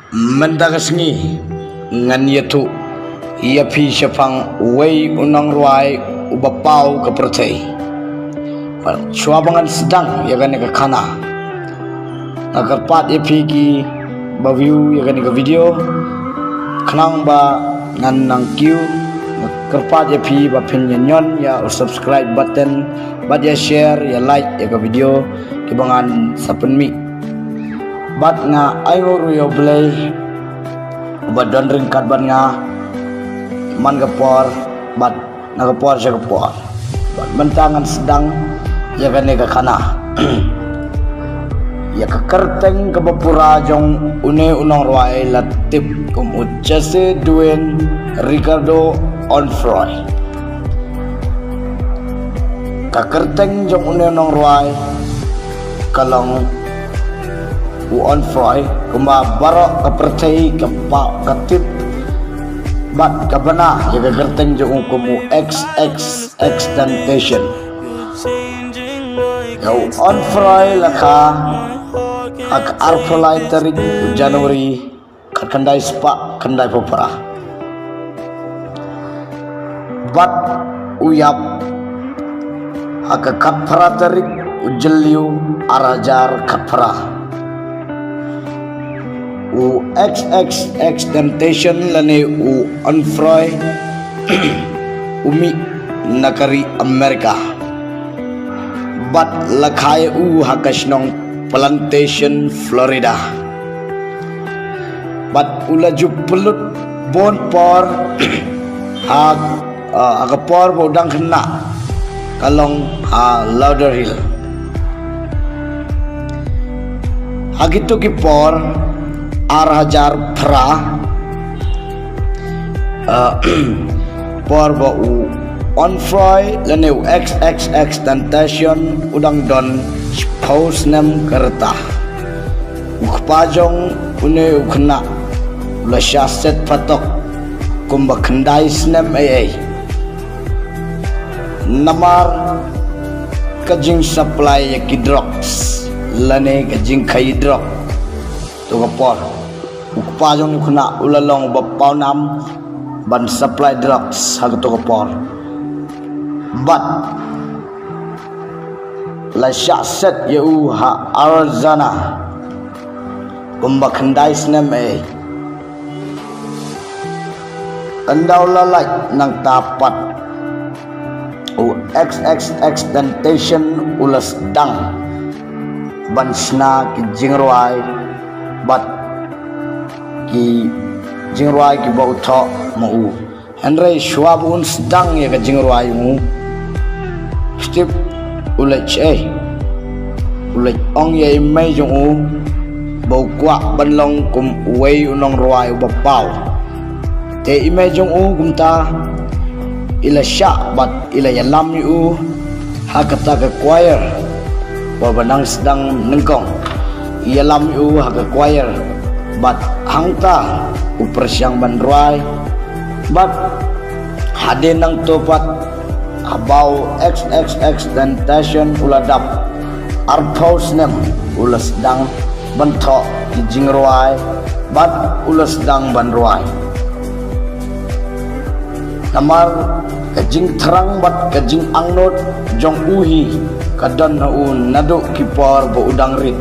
mendagasngi ngan yatu ia pi syafang wei unang ruai ubapau ke pertai suabangan sedang ya kan ke kana nakarpat ia pi ki view ya kan ke video kenang ba ngan nang queue kerpat ya pi ba pin nyon ya subscribe button ba ya share ya like ya ke video kibangan sapen mi bat nga ayo ruyo play bat don ringkat bat nga man gapor bat nagapor siya gapor bat mentangan sedang ya kan ka kana ya kakerteng kabapura jong une unong ruai latip kum uchase duen Ricardo Onfroy kakerteng jong une unong ruai kalong Onfroy kuma barok kapercai kepak katip bat kabana ya kakerteng jong kumu XXX Temptation Yau Onfroy laka ak arpolai tarik Januari kandai spa kandai popara bat uyap ak kapara tarik ujeliu arajar kapara u XXX Temptation lane u Onfroy umi nakari Amerika bat lakai u hakasnong Plantation Florida bat ulaju pelut bon por agapor bodang kena kalong Lauderhill hagitu kipor arhajar pra por ba u Onfroy lane u XXX Temptation udang don paus nem kereta ukpajong une ukna lasya set patok kumba kendai snem ai namar kajing supply ya kidrox lane kajing kai drop to kapor ukpajong ukna ulalong bapau nam ban supply drugs hag to kapor but lasya set yau ha Arizona kumba kendai snem andau lalai nang tapat u XXX Temptation ulas dang bansna ki jingruai bat ki jingruai ki bau tho mau Henry Schwabun sedang ya ke jingruai mu Steve ulaj ulaj ong ye mai jong u bau kwa banlong kum wei unong ruai bapau te imai jong u gumta ila sya bat ila yalam yu hakata ke choir babanang sedang nengkong yalam yu hak choir bat hangta upersyang banruai bat hadin nang topat abau XXX Temptation uladap arpaus nem ulas dang bentok di jingruai bat ulas dang banruai namar kajing terang bat kajing angnot jong uhi kadan naun naduk kipar bo udang rit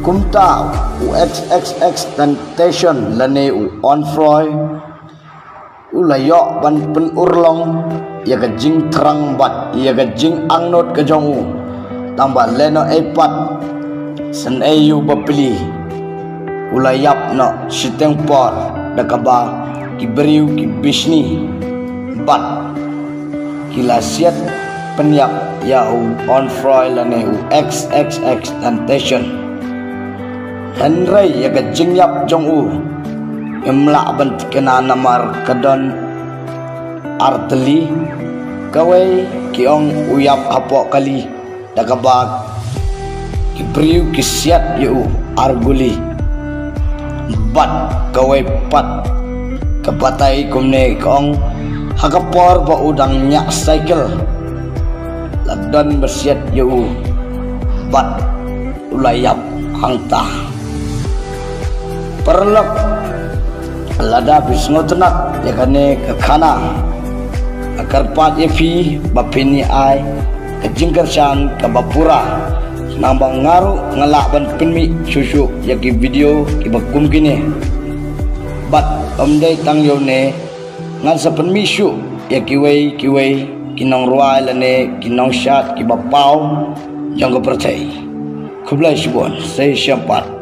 kumta u XXX Temptation lane u Onfroy ulayok ban pen urlong ya kajing terang bat ya kajing angnot kajong u tambah leno epat sen ayu bapli ulayap no siteng por dakaba kiberiu kibisni bat kilasiat penyak ya u Onfroy lane u XXX Temptation Henry ya kajing yap jong u imla bant kena namar kadon arteli kawai kiong uyap hapo kali dakabak kibriu kisiat yu arguli bat kawai pat kapatai kumne kong hakapor ba udang nyak cycle ladon bersiat yu bat ulayap hangtah perlak lada bisngotenak yakane kekana karpat efi bapini ai kejingkersan kabapura nambang ngaru ngalaban pinmi susu yaki video kibakum kini bat omday tangyo ne ngan sa penmisu yaki kiway kinong ruay lane kinong syat kibapau yang kepercayai kublai subon saya siampat